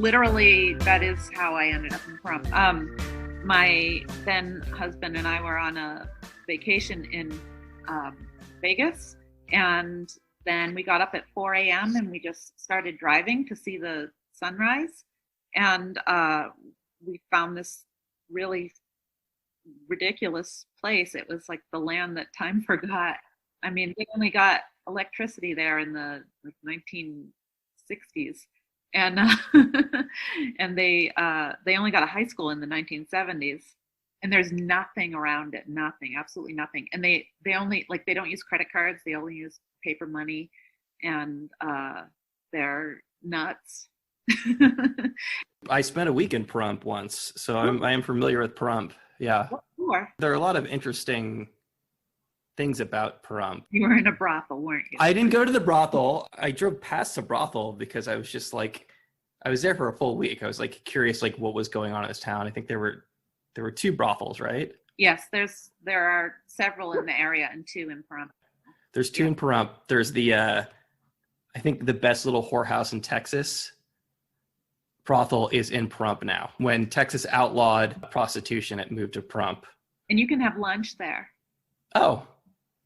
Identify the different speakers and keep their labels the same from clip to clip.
Speaker 1: literally, that is how I ended up in Pahrump. My then husband and I were on a vacation in Vegas, and then we got up at 4 a.m. and we just started driving to see the sunrise. And we found this really ridiculous place. It was like the land that time forgot. I mean, they only got electricity there in the 1960s, and and they only got a high school in the 1970s, and there's nothing around it, nothing, absolutely nothing. And they only, like, they don't use credit cards, they only use paper money, and they're nuts.
Speaker 2: I spent a week in Pahrump once, so I am familiar with Pahrump. Yeah.
Speaker 1: Sure.
Speaker 2: There are a lot of interesting things about Pahrump.
Speaker 1: You were in a brothel, weren't you?
Speaker 2: I didn't go to the brothel. I drove past the brothel because I was just like, I was there for a full week. I was like curious, like what was going on in this town. I think there were 2 brothels, right?
Speaker 1: Yes, there are several in the area and 2 in Pahrump.
Speaker 2: There's 2 in Pahrump. There's the I think the best little whorehouse in Texas brothel is in Pahrump now. When Texas outlawed prostitution, it moved to Pahrump.
Speaker 1: And you can have lunch there.
Speaker 2: Oh,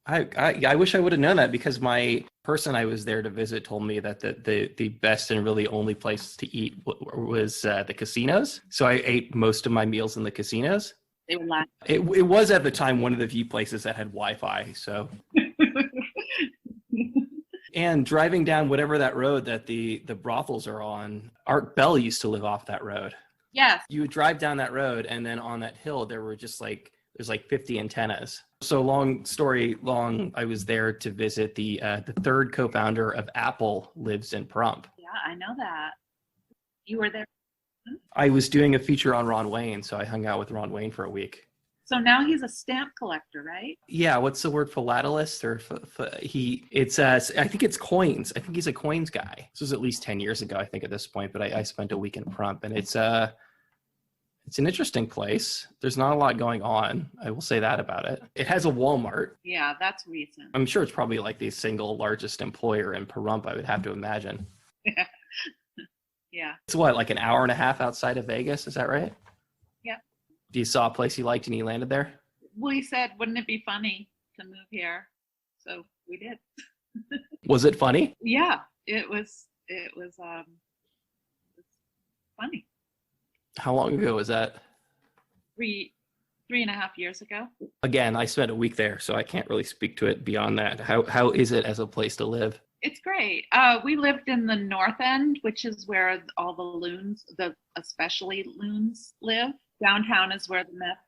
Speaker 2: I wish I would have known that, because my person I was there to visit told me that the best and really only place to eat was the casinos. So I ate most of my meals in the casinos.
Speaker 1: They were laughing.
Speaker 2: It was at the time one of the few places that had Wi-Fi. So. And driving down whatever that road that the brothels are on, Art Bell used to live off that road.
Speaker 1: Yes.
Speaker 2: You would drive down that road, and then on that hill, there were just like, there's like 50 antennas. So long story long, I was there to visit the 3rd co-founder of Apple lives in Pahrump.
Speaker 1: Yeah, I know that. You were there?
Speaker 2: I was doing a feature on Ron Wayne, so I hung out with Ron Wayne for a week.
Speaker 1: So now he's a stamp collector, right?
Speaker 2: Yeah, what's the word? Philatelist? Or I think it's coins. I think he's a coins guy. This was at least 10 years ago, I think, at this point, but I spent a week in Pahrump, and it's an interesting place. There's not a lot going on. I will say that about it. It has a Walmart.
Speaker 1: Yeah, that's recent.
Speaker 2: I'm sure it's probably like the single largest employer in Pahrump, I would have to imagine.
Speaker 1: Yeah.
Speaker 2: It's what, like an hour and a half outside of Vegas? Is that right?
Speaker 1: Yeah.
Speaker 2: You saw a place you liked and you landed there?
Speaker 1: Well, he said, wouldn't it be funny to move here? So we did.
Speaker 2: Was it funny?
Speaker 1: Yeah, it was funny.
Speaker 2: How long ago was that?
Speaker 1: 3.5 years ago.
Speaker 2: Again, I spent a week there, so I can't really speak to it beyond that. How is it as a place to live?
Speaker 1: It's great. We lived in the North End, which is where all the loons, especially loons, live. Downtown is where the meth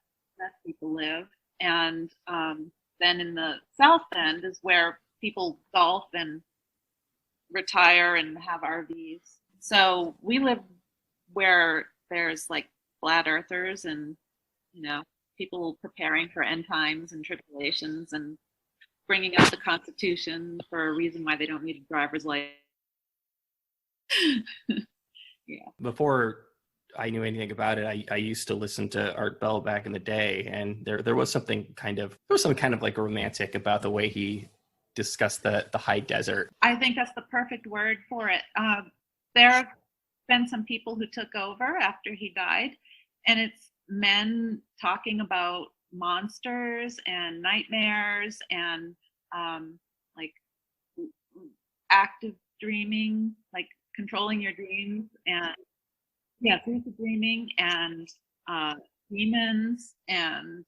Speaker 1: people live. And then in the South End is where people golf and retire and have RVs. So we live where there's like flat earthers and, people preparing for end times and tribulations and bringing up the Constitution for a reason why they don't need a driver's license. Yeah.
Speaker 2: Before I knew anything about it, I used to listen to Art Bell back in the day, and there was something kind of like romantic about the way he discussed the high desert.
Speaker 1: I think that's the perfect word for it. There have been some people who took over after he died, and it's men talking about monsters and nightmares and like active dreaming, like controlling your dreams, and lucid dreaming, and demons, and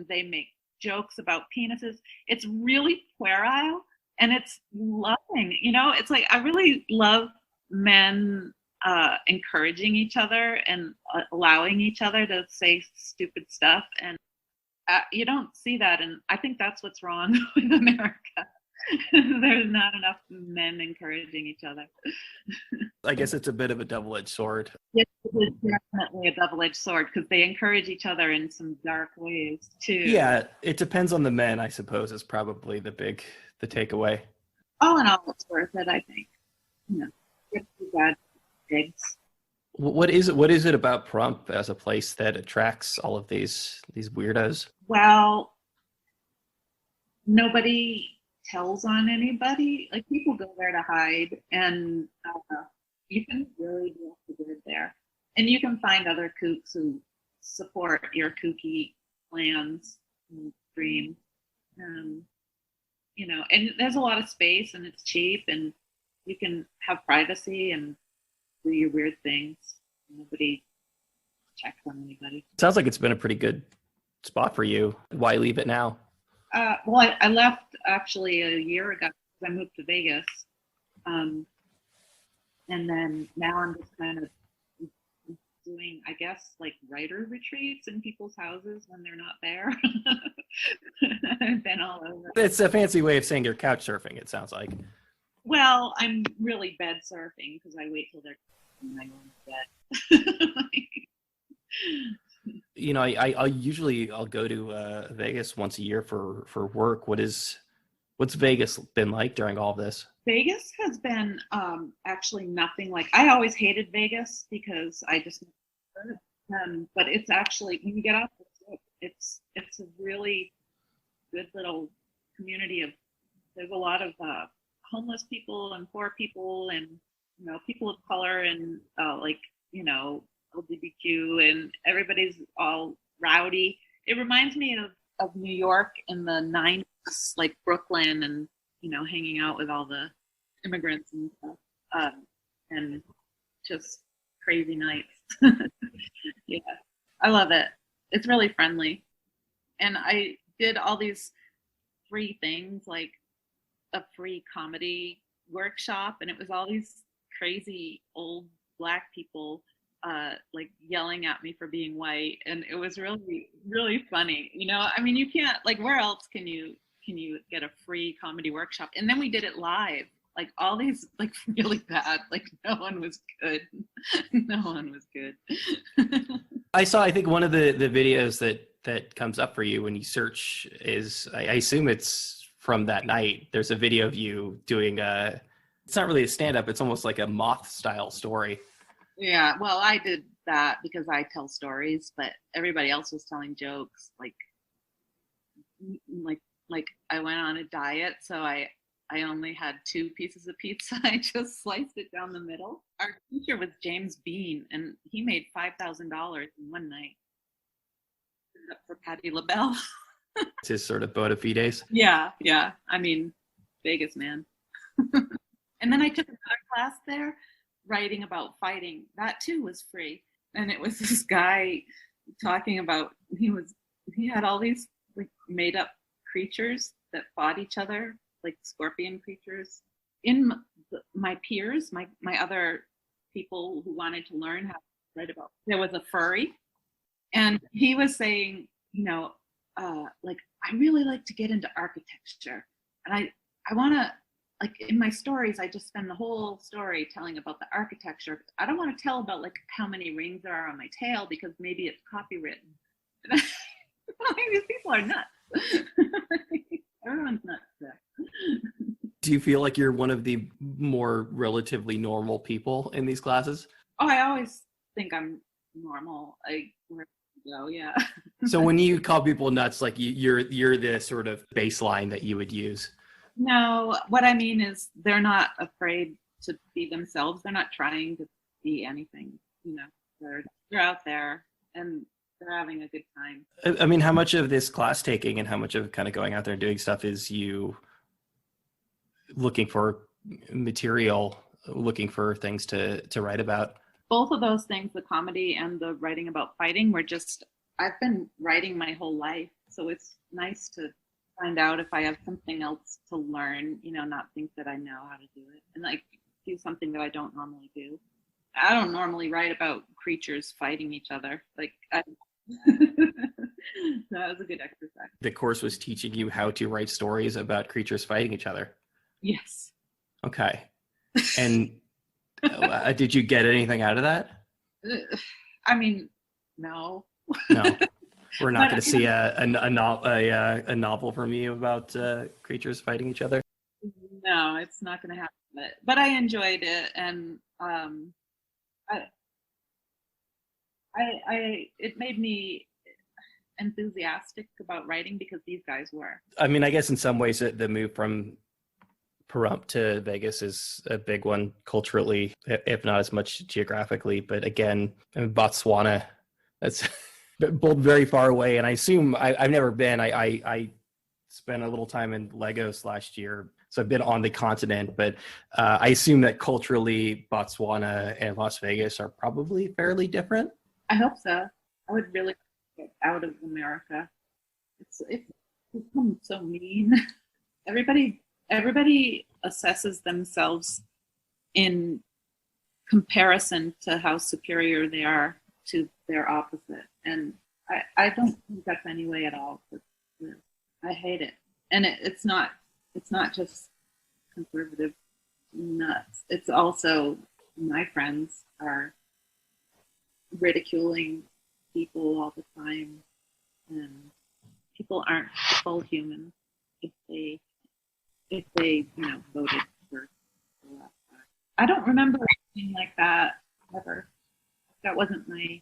Speaker 1: they make jokes about penises. It's really puerile and it's loving. It's like I really love men encouraging each other and allowing each other to say stupid stuff, and you don't see that, and I think that's what's wrong with America. There's not enough men encouraging each other.
Speaker 2: I guess it's a bit of a double-edged sword.
Speaker 1: Yes, it is definitely a double-edged sword because they encourage each other in some dark ways too.
Speaker 2: Yeah, it depends on the men, I suppose, is probably the takeaway.
Speaker 1: All in all, it's worth it, I think. It's bad pigs.
Speaker 2: What is it about Pahrump as a place that attracts all of these weirdos?
Speaker 1: Well, nobody tells on anybody. Like, people go there to hide, and You can really do the good there. And you can find other kooks who support your kooky plans and dreams. You know, and there's a lot of space and it's cheap and you can have privacy and do your weird things. Nobody checks on anybody.
Speaker 2: Sounds like it's been a pretty good spot for you. Why leave it now?
Speaker 1: Well, I left actually a year ago because I moved to Vegas. And then now I'm just kind of doing, I guess, like writer retreats in people's houses when they're not there. I've been all over.
Speaker 2: It's a fancy way of saying you're couch surfing, it sounds like.
Speaker 1: Well, I'm really bed surfing because I wait till they're in my own bed.
Speaker 2: You know, I'll go to Vegas once a year for work. What's Vegas been like during all of this?
Speaker 1: Vegas has been actually nothing like. I always hated Vegas because I just but it's actually, when you get off the trip, it's a really good little community of, there's a lot of homeless people and poor people and, you know, people of color and like, you know, LGBTQ, and everybody's all rowdy. It reminds me of New York in the 90s, like Brooklyn, and, you know, hanging out with all the immigrants and stuff, and just crazy nights. Yeah, I love it. It's really friendly. And I did all these free things, like a free comedy workshop, and it was all these crazy old Black people like yelling at me for being white, and it was really, really funny. You know, I mean, you can't, like, where else can you get a free comedy workshop? And then we did it live, like all these, like, really bad, like no one was good. No one was good.
Speaker 2: I think one of the videos that comes up for you when you search is, I assume it's from that night. There's a video of you doing it's not really a stand-up, it's almost like a moth style story.
Speaker 1: Yeah, well, I did that because I tell stories, but everybody else was telling jokes. Like I went on a diet, so I only had 2 pieces of pizza. I just sliced it down the middle. Our teacher was James Bean, and he made $5,000 in one night. For Patti LaBelle.
Speaker 2: It's his sort of bona fides.
Speaker 1: Yeah. I mean, Vegas, man. And then I took another class there, writing about fighting. That too was free. And it was this guy talking about, he had all these like made up creatures that fought each other, like scorpion creatures. In my peers, my other people who wanted to learn how to write about, there was a furry. And he was saying, you know, like, I really like to get into architecture. And I want to, like, in my stories, I just spend the whole story telling about the architecture. I don't want to tell about, like, how many rings there are on my tail because maybe it's copywritten. These people are nuts. Everyone's nuts there.
Speaker 2: Do you feel like you're one of the more relatively normal people in these classes?
Speaker 1: Oh, I always think I'm normal. So yeah.
Speaker 2: So when you call people nuts, like you're the sort of baseline that you would use.
Speaker 1: No, what I mean is they're not afraid to be themselves. They're not trying to be anything. You know, they're out there and they're having a good time.
Speaker 2: I mean, how much of this class taking and how much of kind of going out there and doing stuff is you looking for material, looking for things to write about?
Speaker 1: Both of those things, the comedy and the writing about fighting, I've been writing my whole life. So it's nice to find out if I have something else to learn, you know, not think that I know how to do it, and like do something that I don't normally do. I don't normally write about creatures fighting each other. Like, that was a good exercise.
Speaker 2: The course was teaching you how to write stories about creatures fighting each other.
Speaker 1: Yes.
Speaker 2: Okay. And did you get anything out of that?
Speaker 1: I mean, no.
Speaker 2: No. We're not going to see a novel from you about creatures fighting each other?
Speaker 1: No, it's not going to happen. But I enjoyed it, and it made me enthusiastic about writing because these guys were.
Speaker 2: I mean, I guess in some ways the move from Pahrump to Vegas is a big one culturally, if not as much geographically. But again, Botswana, that's both very far away. And I assume I've never been. I spent a little time in Lagos last year, so I've been on the continent. But I assume that culturally, Botswana and Las Vegas are probably fairly different.
Speaker 1: I hope so. I would really get out of America. It's become so mean. Everybody assesses themselves in comparison to how superior they are to their opposite, and I don't think that's any way at all. I hate it, and it's not just conservative nuts. It's also my friends are ridiculing people all the time, and people aren't full human if they voted for that. I don't remember anything like that ever. That wasn't my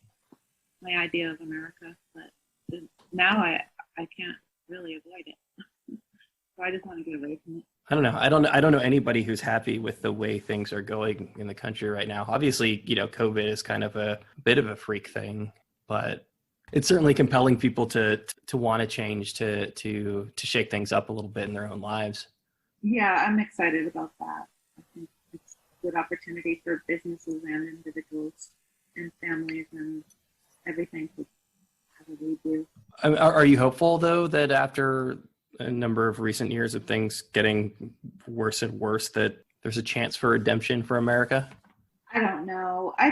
Speaker 1: idea of America, but now I can't really avoid it. So I just want to get away from it.
Speaker 2: I don't know. I don't know anybody who's happy with the way things are going in the country right now. Obviously, COVID is kind of a bit of a freak thing, but it's certainly compelling people to want to change, to shake things up a little bit in their own lives.
Speaker 1: Yeah, I'm excited about that. I think it's a good opportunity for businesses and individuals and families and everything to have a redo.
Speaker 2: Are you hopeful, though, that after a number of recent years of things getting worse and worse, that there's a chance for redemption for America?
Speaker 1: I don't know. I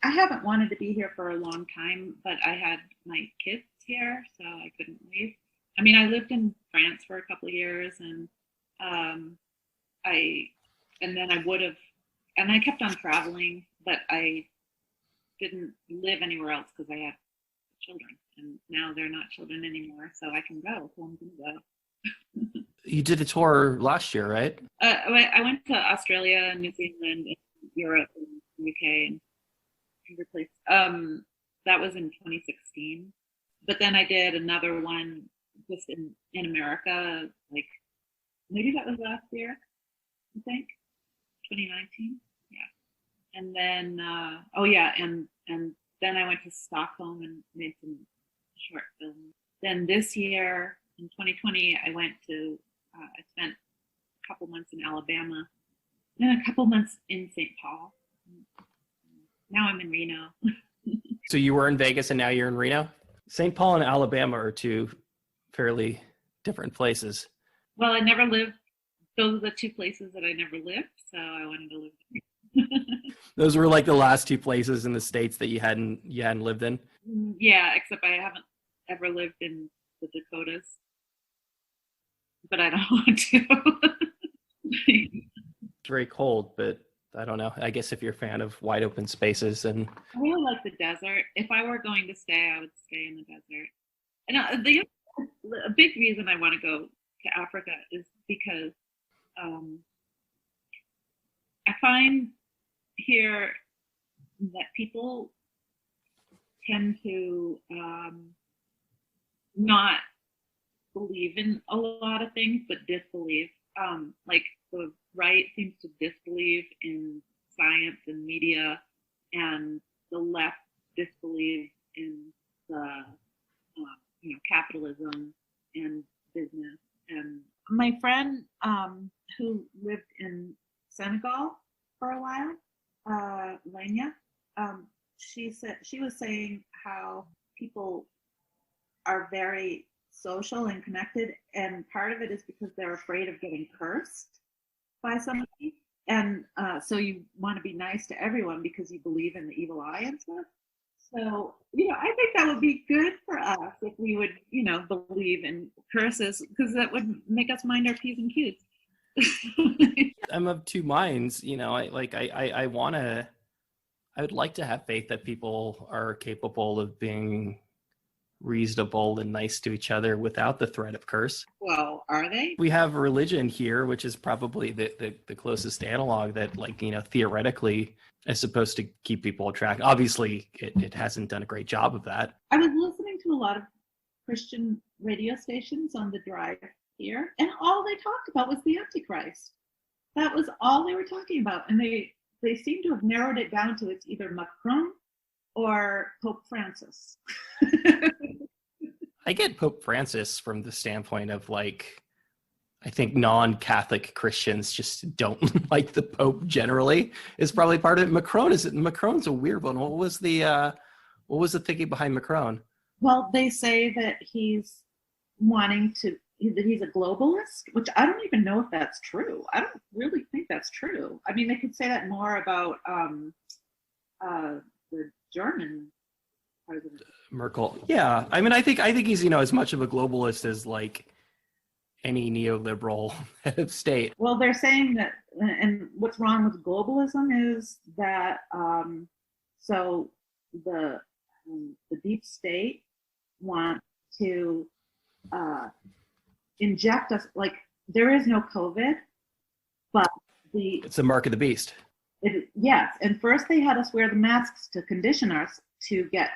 Speaker 1: haven't wanted to be here for a long time, but I had my kids here, so I couldn't leave. I mean, I lived in France for a couple of years, and I kept on traveling, but I didn't live anywhere else because I had children, and now they're not children anymore, so I can go. So I'm gonna go.
Speaker 2: You did a tour last year, right?
Speaker 1: I went to Australia, New Zealand, and Europe, and the UK, and every place. That was in 2016. But then I did another one just in America, like maybe that was last year, I think, 2019. Yeah. And then and then I went to Stockholm and made some short films. Then this year in 2020, I spent a couple months in Alabama, then a couple months in St. Paul. Now I'm in Reno.
Speaker 2: So you were in Vegas and now you're in Reno? St. Paul and Alabama are two fairly different places.
Speaker 1: Well, I never lived. Those are the two places that I never lived, so I wanted to live there.
Speaker 2: Those were like the last two places in the States that you hadn't lived in?
Speaker 1: Yeah, except I haven't ever lived in the Dakotas. But I don't want to.
Speaker 2: It's very cold, but I don't know. I guess if you're a fan of wide open spaces and
Speaker 1: I really like the desert. If I were going to stay, I would stay in the desert. And a big reason I want to go to Africa is because I find here that people tend to not believe in a lot of things, but disbelieve. Like the right seems to disbelieve in science and media, and the left disbelieves in the capitalism and business. And my friend who lived in Senegal for a while, Lanya, she was saying how people are very social and connected, and part of it is because they're afraid of getting cursed by somebody, and so you want to be nice to everyone because you believe in the evil eye and stuff. So I think that would be good for us if we would believe in curses, because that would make us mind our P's and Q's.
Speaker 2: I'm of two minds. I would like to have faith that people are capable of being reasonable and nice to each other without the threat of curse.
Speaker 1: Well, are they?
Speaker 2: We have religion here, which is probably the closest analog that, theoretically is supposed to keep people attracted. Obviously, it hasn't done a great job of that.
Speaker 1: I was listening to a lot of Christian radio stations on the drive here, and all they talked about was the Antichrist. That was all they were talking about, and they seem to have narrowed it down to it's either Macron or Pope Francis.
Speaker 2: I get Pope Francis from the standpoint of like, I think non-Catholic Christians just don't like the Pope generally is probably part of it. Macron's a weird one. What was the thinking behind Macron?
Speaker 1: Well, they say that he's a globalist, which I don't even know if that's true. I don't really think that's true. I mean, they could say that more about the German president.
Speaker 2: Merkel. Yeah. I mean, I think he's, as much of a globalist as like any neoliberal head of state.
Speaker 1: Well, they're saying that, and what's wrong with globalism is that so the deep state want to inject us, like there is no COVID, but
Speaker 2: it's a mark of the beast.
Speaker 1: Yes, and first they had us wear the masks to condition us to get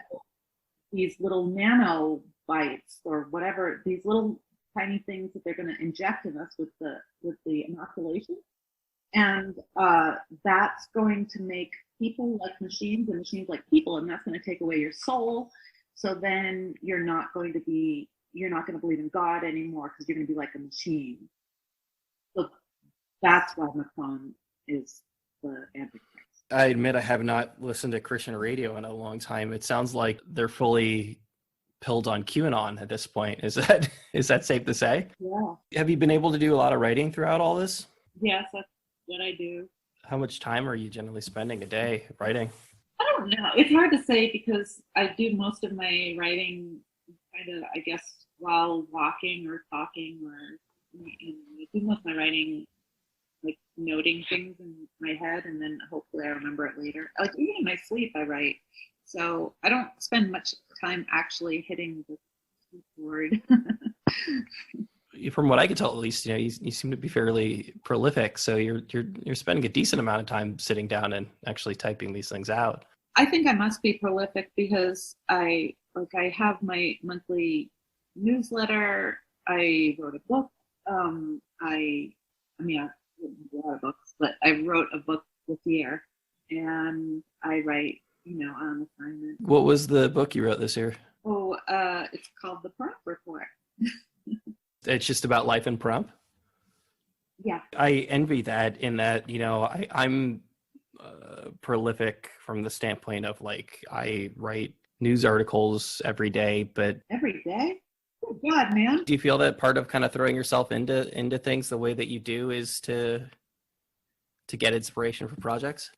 Speaker 1: these little nano bites or whatever, these little tiny things that they're going to inject in us with the inoculation, and that's going to make people like machines and machines like people, and that's going to take away your soul. So then you're not going to believe in God anymore because you're going to be like a machine. So that's why Macron is the Antichrist.
Speaker 2: I admit I have not listened to Christian radio in a long time. It sounds like they're fully pilled on QAnon at this point. Is that safe to say?
Speaker 1: Yeah.
Speaker 2: Have you been able to do a lot of writing throughout all this?
Speaker 1: Yes, that's what I do.
Speaker 2: How much time are you generally spending a day writing?
Speaker 1: I don't know. It's hard to say because I do most of my writing kind of, I guess, while walking or talking, or I do most of my writing like noting things in my head, and then hopefully I remember it later. Like even in my sleep, I write. So I don't spend much time actually hitting the keyboard.
Speaker 2: From what I could tell, at least, you seem to be fairly prolific. So you're spending a decent amount of time sitting down and actually typing these things out.
Speaker 1: I think I must be prolific because I have my monthly newsletter. I wrote a book. I wrote a lot of books, but I wrote a book this year, and I write, on assignment.
Speaker 2: What was the book you wrote this year?
Speaker 1: Oh, it's called the Pahrump Report.
Speaker 2: It's just about life in Pahrump?
Speaker 1: Yeah.
Speaker 2: I envy that in that, I'm prolific from the standpoint of like, I write news articles every day, but...
Speaker 1: Every day? Oh, God, man.
Speaker 2: Do you feel that part of kind of throwing yourself into things the way that you do is to get inspiration for projects?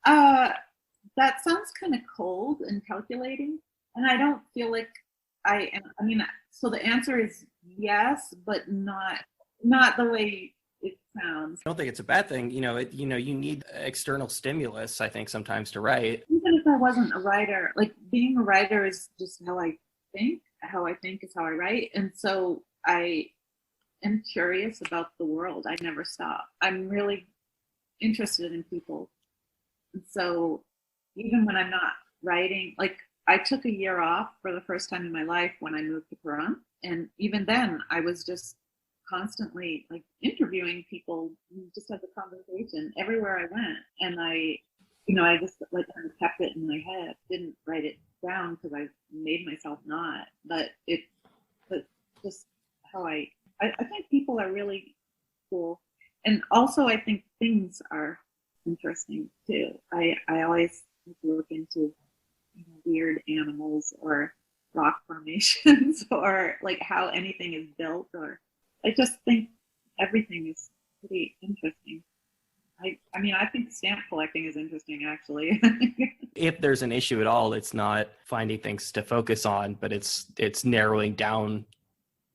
Speaker 1: That sounds kind of cold and calculating, and I don't feel like I am. I mean, so the answer is yes, but not the way it sounds.
Speaker 2: I don't think it's a bad thing. You need external stimulus, I think, sometimes to write.
Speaker 1: Even if I wasn't a writer, like being a writer is just how I think. How I think is how I write, and so I am curious about the world. I never stop. I'm really interested in people, and so even when I'm not writing, like I took a year off for the first time in my life when I moved to Pahrump, and even then I was just constantly like interviewing people just as a conversation everywhere I went, and I just like kind of kept it in my head, didn't write it down because I made myself not, but just how I think people are really cool, and also I think things are interesting too. I always look into weird animals or rock formations or like how anything is built, or I just think everything is pretty interesting. I think stamp collecting is interesting, actually.
Speaker 2: If there's an issue at all, it's not finding things to focus on, but it's narrowing down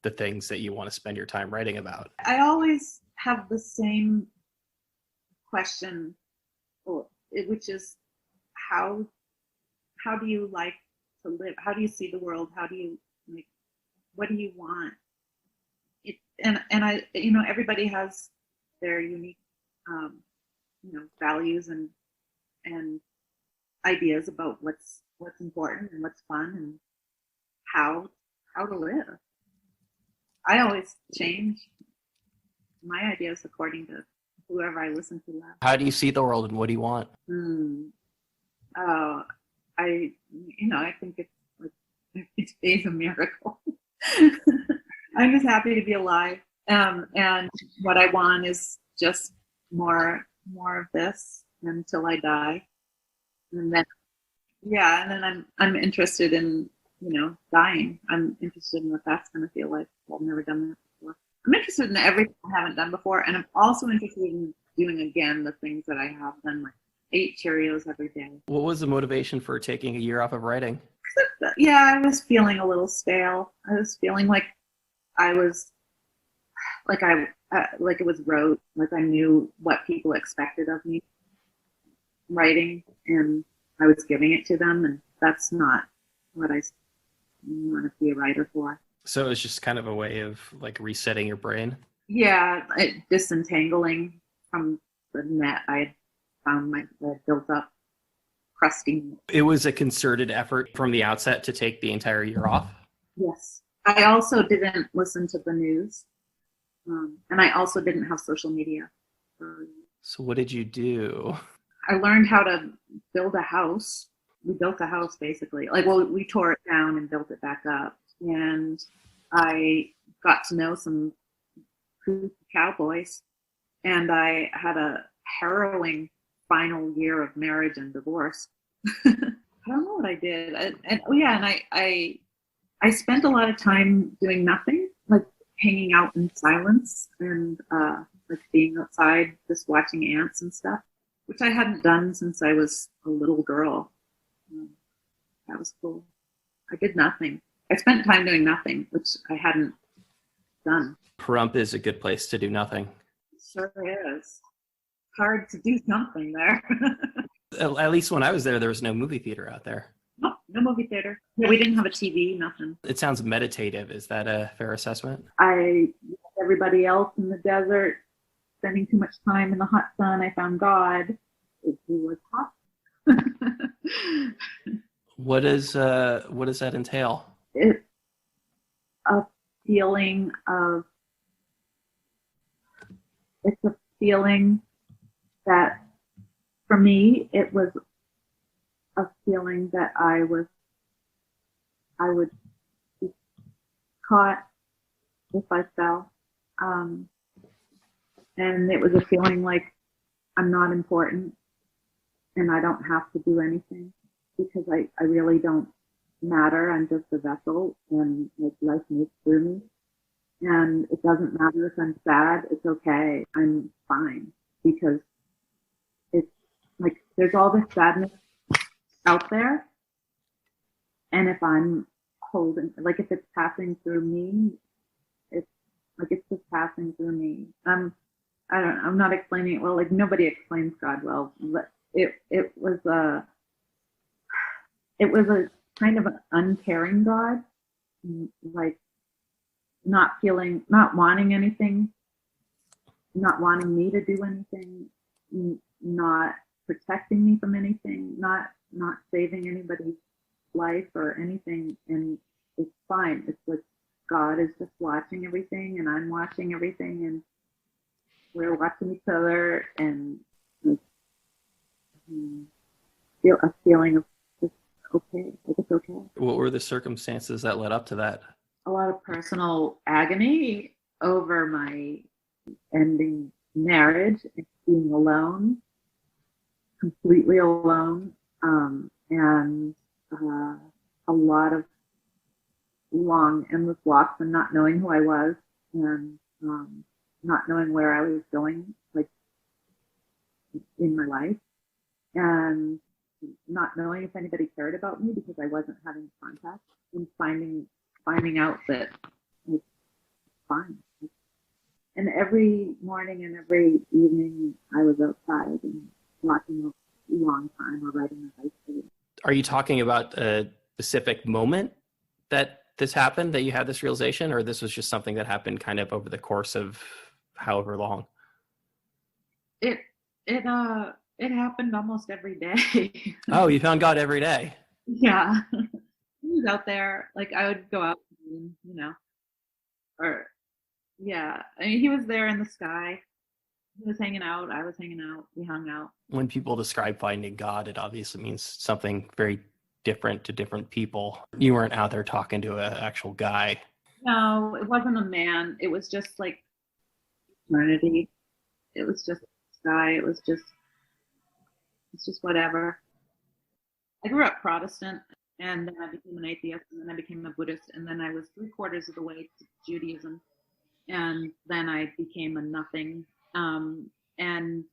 Speaker 2: the things that you want to spend your time writing about.
Speaker 1: I always have the same question, which is how do you like to live? How do you see the world? How do you what do you want? And I, everybody has their unique values and ideas about what's important and what's fun and how to live. I always change my ideas according to whoever I listen to loves.
Speaker 2: How do you see the world and what do you want?
Speaker 1: Oh, I think it's like every day is a miracle. I'm just happy to be alive. And what I want is just more of this until I die. And then, and then I'm interested in, dying. I'm interested in what that's going to feel like. I've never done that before. I'm interested in everything I haven't done before. And I'm also interested in doing again the things that I have done, like eat Cheerios every day.
Speaker 2: What was the motivation for taking a year off of writing?
Speaker 1: Yeah, I was feeling a little stale. I was feeling like I was, like it was rote. Like I knew what people expected of me writing, and I was giving it to them, and that's not what I want to be a writer for.
Speaker 2: So it was just kind of a way of like resetting your brain?
Speaker 1: Yeah, disentangling from the net I had found my built up crusty.
Speaker 2: It was a concerted effort from the outset to take the entire year off?
Speaker 1: Yes. I also didn't listen to the news. And I also didn't have social media.
Speaker 2: So what did you do?
Speaker 1: I learned how to build a house. We built a house basically. We tore it down and built it back up. And I got to know some cowboys. And I had a harrowing final year of marriage and divorce. I don't know what I did. I spent a lot of time doing nothing, like hanging out in silence and like being outside, just watching ants and stuff, which I hadn't done since I was a little girl. That was cool. I did nothing. I spent time doing nothing, which I hadn't done.
Speaker 2: Pahrump is a good place to do nothing.
Speaker 1: It sure is. Hard to do something there.
Speaker 2: At least when I was there was no movie theater out there.
Speaker 1: No movie theater. We didn't have a TV, nothing.
Speaker 2: It sounds meditative. Is that a fair assessment?
Speaker 1: Everybody else in the desert, spending too much time in the hot sun, I found God. It was hot.
Speaker 2: What does that entail?
Speaker 1: It's a feeling that, for me, it was a feeling that I would be caught if I fell. And it was a feeling like I'm not important and I don't have to do anything because I really don't matter. I'm just a vessel and like life moves through me. And it doesn't matter if I'm sad, it's okay. I'm fine because it's like there's all this sadness out there, and if I'm holding, like if it's passing through me, it's like it's just passing through me. I'm not explaining it well. Like nobody explains God well, but it was a kind of an uncaring God, like not wanting anything, not wanting me to do anything, not protecting me from anything, not saving anybody's life or anything, and it's fine. It's like God is just watching everything, and I'm watching everything, and we're watching each other, and like, feel a feeling of just okay, like it's okay.
Speaker 2: What were the circumstances that led up to that?
Speaker 1: A lot of personal agony over my ending marriage and being alone, completely alone, and a lot of long, endless walks and not knowing who I was and not knowing where I was going, like in my life, and not knowing if anybody cared about me because I wasn't having contact, and finding out that it's fine. And every morning and every evening I was outside and watching a long time or writing a high school.
Speaker 2: Are you talking about a specific moment that this happened, that you had this realization, or this was just something that happened kind of over the course of however long?
Speaker 1: It happened almost every day.
Speaker 2: Oh, you found God every day.
Speaker 1: Yeah. He was out there. Like I would go out, or yeah. I mean, he was there in the sky. He was hanging out. I was hanging out. We hung out.
Speaker 2: When people describe finding God, it obviously means something very different to different people. You weren't out there talking to an actual guy.
Speaker 1: No, it wasn't a man. It was just like eternity. It was just sky. It's just whatever. I grew up Protestant, and then I became an atheist, and then I became a Buddhist, and then I was 3/4 of the way to Judaism, and then I became a nothing. And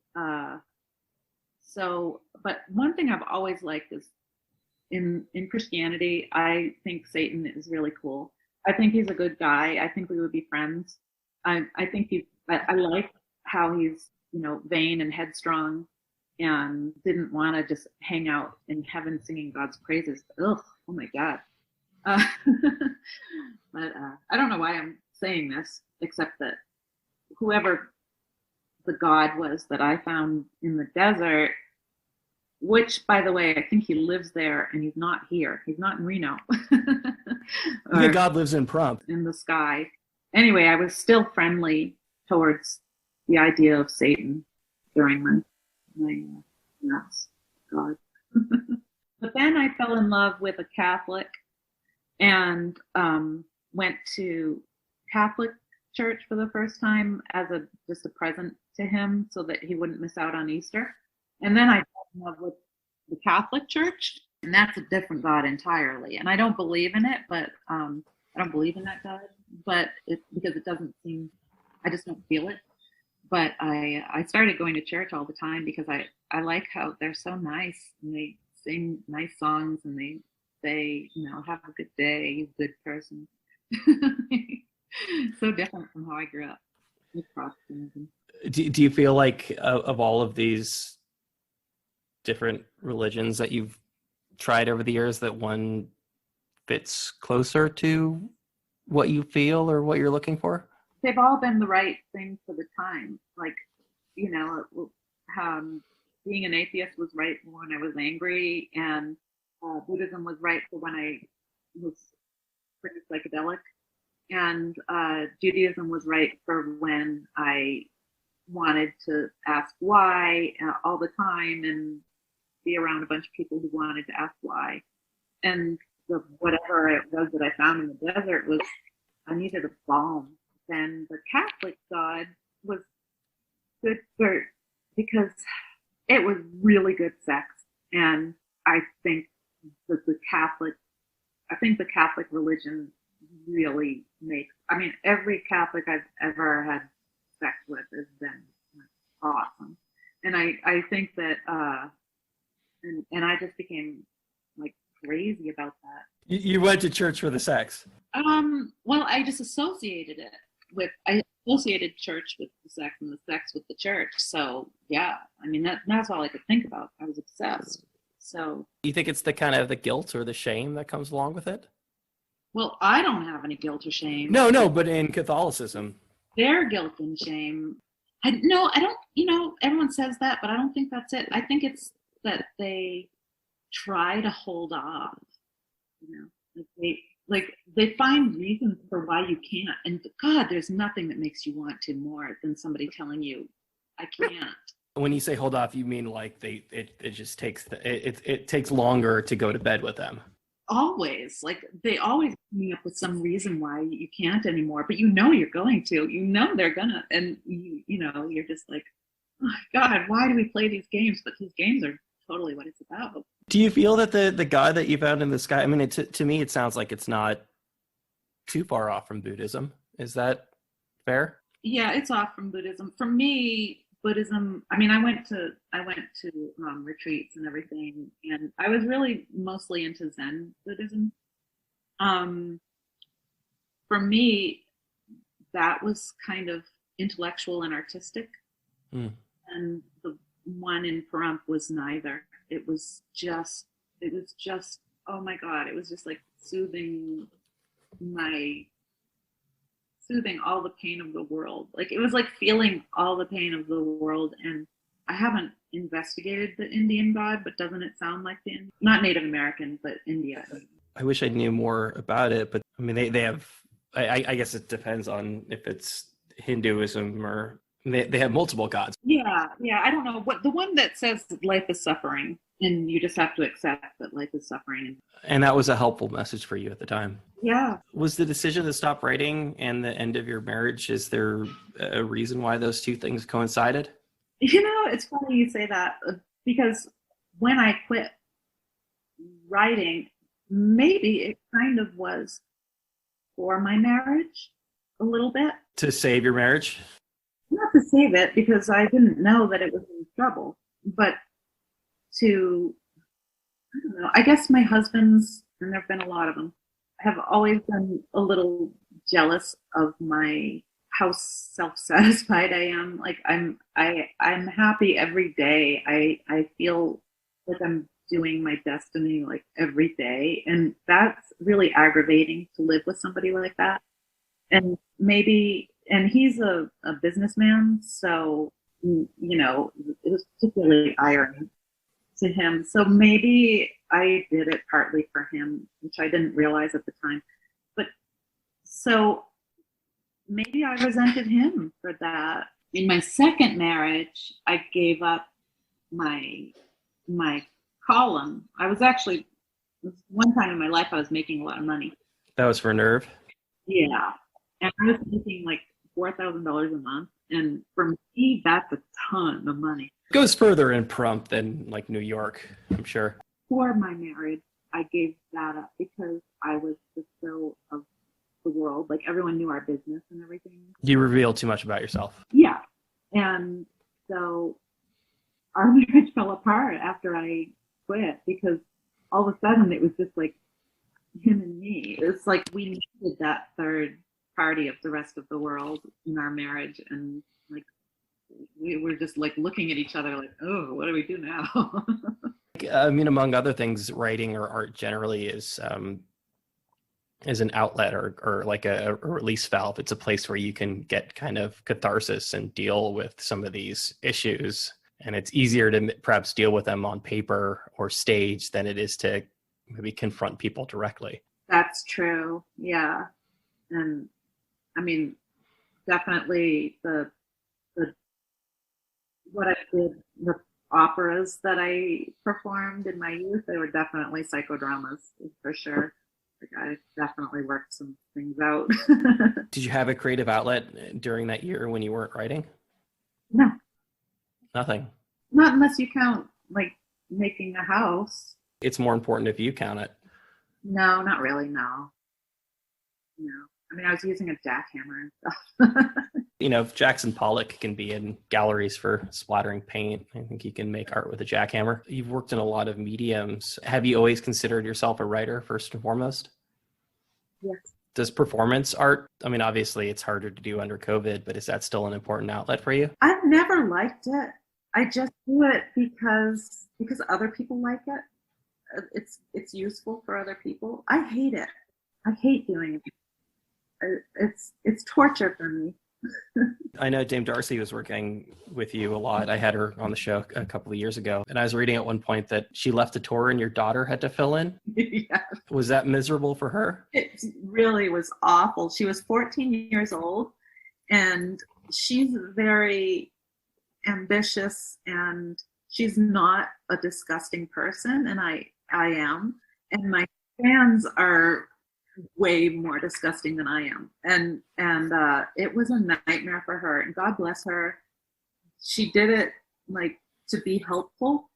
Speaker 1: so, but one thing I've always liked is in Christianity, I think Satan is really cool. I think he's a good guy. I think we would be friends. I think I like how he's, vain and headstrong and didn't want to just hang out in heaven singing God's praises. Ugh, oh my God. Uh, but I don't know why I'm saying this, except that whoever the God was that I found in the desert, which, by the way, I think he lives there and he's not here. He's not in Reno.
Speaker 2: I think God lives in Pahrump.
Speaker 1: In the sky. Anyway, I was still friendly towards the idea of Satan during my yes, God. But then I fell in love with a Catholic and went to Catholic church for the first time as just a present to him so that he wouldn't miss out on Easter. And then I fell in love with the Catholic Church, and that's a different God entirely. And I don't believe in it, but I don't believe in that God, but because it doesn't seem, I just don't feel it. But I started going to church all the time because I like how they're so nice and they sing nice songs and they say, have a good day, you good person. So different from how I grew up with Protestantism.
Speaker 2: Do you feel like of all of these different religions that you've tried over the years that one fits closer to what you feel or what you're looking for?
Speaker 1: They've all been the right thing for the time. Like, being an atheist was right when I was angry, and Buddhism was right for when I was pretty psychedelic, and Judaism was right for when I wanted to ask why all the time and be around a bunch of people who wanted to ask why. And whatever it was that I found in the desert was, I needed a balm. Then the Catholic God was good because it was really good sex. And I think that the Catholic religion really makes, every Catholic I've ever had sex with has been awesome. And I think that, and I just became like crazy about that.
Speaker 2: You went to church for the sex?
Speaker 1: Well, I just associated it I associated church with the sex and the sex with the church. So yeah, that's all I could think about. I was obsessed. So
Speaker 2: you think it's the kind of the guilt or the shame that comes along with it?
Speaker 1: Well, I don't have any guilt or shame.
Speaker 2: No, but in Catholicism,
Speaker 1: their guilt and shame. I don't. Everyone says that, but I don't think that's it. I think it's that they try to hold off. They find reasons for why you can't. And God, there's nothing that makes you want to more than somebody telling you, I can't.
Speaker 2: When you say hold off, you mean like it just takes it takes longer to go to bed with them.
Speaker 1: Always, like they always come up with some reason why you can't anymore, but you're going to, they're gonna, and you're just like, oh God, why do we play these games? But these games are totally what it's about.
Speaker 2: Do you feel that the God that you found in the sky, to me, it sounds like it's not too far off from Buddhism. Is that fair?
Speaker 1: Yeah, it's off from Buddhism. For me, Buddhism, I went to retreats and everything, and I was really mostly into Zen Buddhism. For me, that was kind of intellectual and artistic. And the one in Pahrump was neither. It was just, oh my God, it was just like soothing all the pain of the world. Like it was like feeling all the pain of the world. And I haven't investigated the Indian God, but doesn't it sound like not Native American, but India?
Speaker 2: I wish I knew more about it, but they have, I guess it depends on if it's Hinduism or They have multiple gods.
Speaker 1: Yeah, yeah. I don't know what the one that says life is suffering, and you just have to accept that life is suffering.
Speaker 2: And that was a helpful message for you at the time.
Speaker 1: Yeah.
Speaker 2: Was the decision to stop writing and the end of your marriage, is there a reason why those two things coincided?
Speaker 1: It's funny you say that because when I quit writing, maybe it kind of was for my marriage a little bit.
Speaker 2: To save your marriage?
Speaker 1: Not to save it because I didn't know that it was in trouble, but to, I don't know, I guess my husband's, and there have been a lot of them, have always been a little jealous of how self-satisfied I am. Like I'm happy every day. I feel like I'm doing my destiny like every day. And that's really aggravating to live with somebody like that. And he's a businessman. So, it was particularly irony to him. So maybe I did it partly for him, which I didn't realize at the time. But so maybe I resented him for that. In my second marriage, I gave up my column. I was actually, one time in my life, I was making a lot of money.
Speaker 2: That was for Nerve?
Speaker 1: Yeah. And I was making like $4,000 a month. And for me, that's a ton of money.
Speaker 2: It goes further in Pahrump than like New York, I'm sure.
Speaker 1: For my marriage, I gave that up because I was the show of the world. Like everyone knew our business and everything.
Speaker 2: You revealed too much about yourself.
Speaker 1: Yeah. And so our marriage fell apart after I quit because all of a sudden it was just like him and me. It's like we needed that third party of the rest of the world in our marriage. And like, we were just like looking at each other like, oh, what do we do now?
Speaker 2: I mean, among other things, writing or art generally is an outlet or like a release valve. It's a place where you can get kind of catharsis and deal with some of these issues. And it's easier to perhaps deal with them on paper or stage than it is to maybe confront people directly.
Speaker 1: That's true. Yeah. And I mean, definitely what I did, the operas that I performed in my youth, they were definitely psychodramas for sure. Like I definitely worked some things out.
Speaker 2: Did you have a creative outlet during that year when you weren't writing?
Speaker 1: No.
Speaker 2: Nothing.
Speaker 1: Not unless you count like making a house.
Speaker 2: It's more important if you count it.
Speaker 1: No, not really. No. I mean, I was using a jackhammer and stuff.
Speaker 2: If Jackson Pollock can be in galleries for splattering paint, I think he can make art with a jackhammer. You've worked in a lot of mediums. Have you always considered yourself a writer first and foremost?
Speaker 1: Yes.
Speaker 2: Does performance art, I mean, obviously it's harder to do under COVID, but is that still an important outlet for you?
Speaker 1: I've never liked it. I just do it because other people like it. It's useful for other people. I hate it. I hate doing it. It's torture for me.
Speaker 2: I know Dame Darcy was working with you a lot. I had her on the show a couple of years ago, and I was reading at one point that she left a tour and your daughter had to fill in.
Speaker 1: Yeah.
Speaker 2: Was that miserable for her?
Speaker 1: It really was awful. She was 14 years old, and she's very ambitious, and she's not a disgusting person, and I am. And my fans are way more disgusting than I am. And it was a nightmare for her. And God bless her. She did it like to be helpful.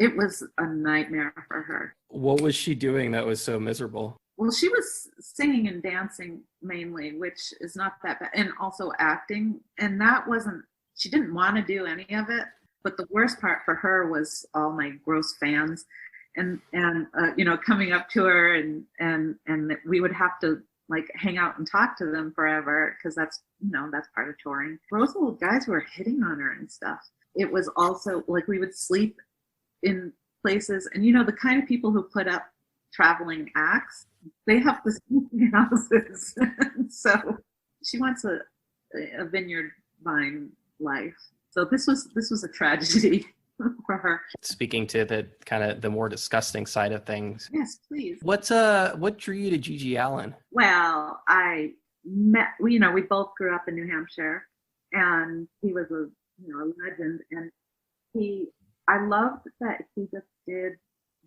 Speaker 1: It was a nightmare for her.
Speaker 2: What was she doing that was so miserable?
Speaker 1: Well, she was singing and dancing mainly, which is not that bad, and also acting. And she didn't want to do any of it. But the worst part for her was all my gross fans. And coming up to her and we would have to like hang out and talk to them forever because that's part of touring. Those little guys were hitting on her and stuff. It was also like we would sleep in places, and the kind of people who put up traveling acts, they have the sleeping houses. So she wants a vineyard vine life. So this was a tragedy for her. Speaking
Speaker 2: to the kind of the more disgusting side of things.
Speaker 1: Yes, please.
Speaker 2: What drew you to Gigi Allin?
Speaker 1: Well, we both grew up in New Hampshire,
Speaker 3: and he was a legend. And I loved that he just did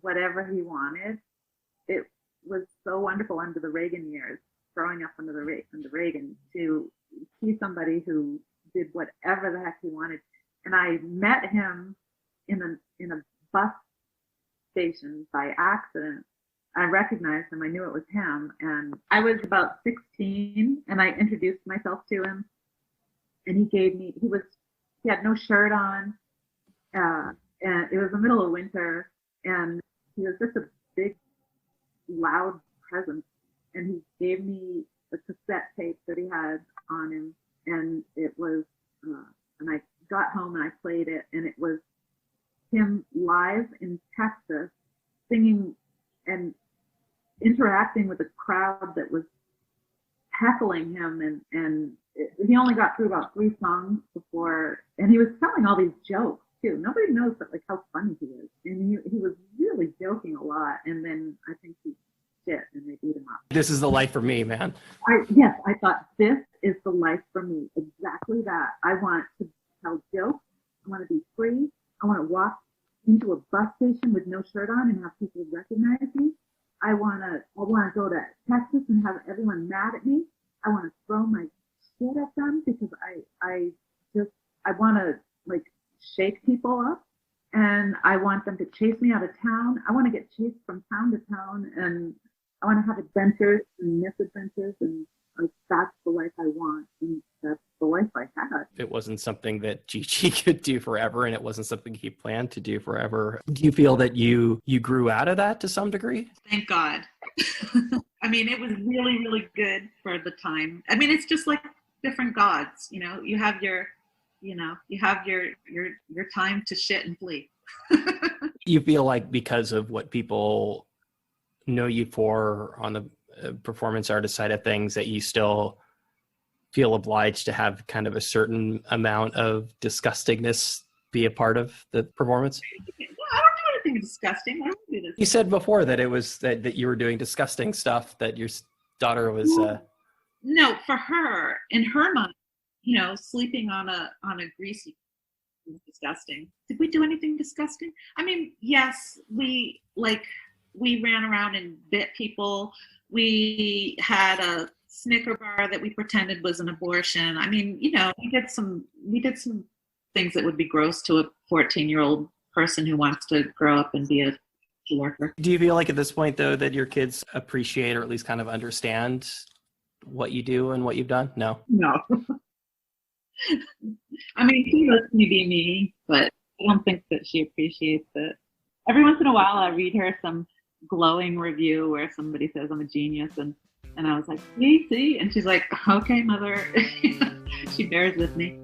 Speaker 3: whatever he wanted. It was so wonderful under the Reagan years, growing up under Reagan, to see somebody who did whatever the heck he wanted. And I met him in a bus station by accident. I recognized him. I knew it was him. And I was about 16, and I introduced myself to him. And he had no shirt on. And it was the middle of winter, and he was just a big, loud presence. And he gave me the cassette tape that he had on him, and it was, and I got home and I played it, and it was him live in Texas singing and interacting with a crowd that was heckling him, and he only got through about 3 songs before, and he was telling all these jokes too. Nobody knows like how funny he is, and he was really joking a lot. And then I think he shit and they beat him up.
Speaker 2: This is the life for me, man.
Speaker 3: I thought this is the life for me. Exactly that. I want to tell jokes. I want to be free. I want to walk into a bus station with no shirt on and have people recognize me. I want to go to Texas and have everyone mad at me. I want to throw my shit at them because I want to like shake people up, and I want them to chase me out of town. I want to get chased from town to town, and I want to have adventures and misadventures, and like that's the life I want, and that's the life I had.
Speaker 2: It wasn't something that Gigi could do forever, and it wasn't something he planned to do forever. Do you feel that you grew out of that to some degree?
Speaker 1: Thank God. I mean, it was really, really good for the time. I mean, it's just like different gods, you have your time to shit and flee.
Speaker 2: You feel like because of what people know you for on the performance artist side of things, that you still feel obliged to have kind of a certain amount of disgustingness be a part of the performance?
Speaker 1: No, I don't do anything disgusting. I don't do this.
Speaker 2: You said before that it was that you were doing disgusting stuff, that your daughter was
Speaker 1: No, for her, in her mind, sleeping on a greasy was disgusting. Did we do anything disgusting? I mean, yes, we ran around and bit people. We had a Snicker bar that we pretended was an abortion. I mean, we did some things that would be gross to a 14-year-old person who wants to grow up and be a worker.
Speaker 2: Do you feel like at this point, though, that your kids appreciate or at least kind of understand what you do and what you've done? No.
Speaker 1: I mean, she lets me be me, but I don't think that she appreciates it. Every once in a while, I read her some glowing review where somebody says I'm a genius, and I was like, see? And she's like, okay, mother. She bears with me.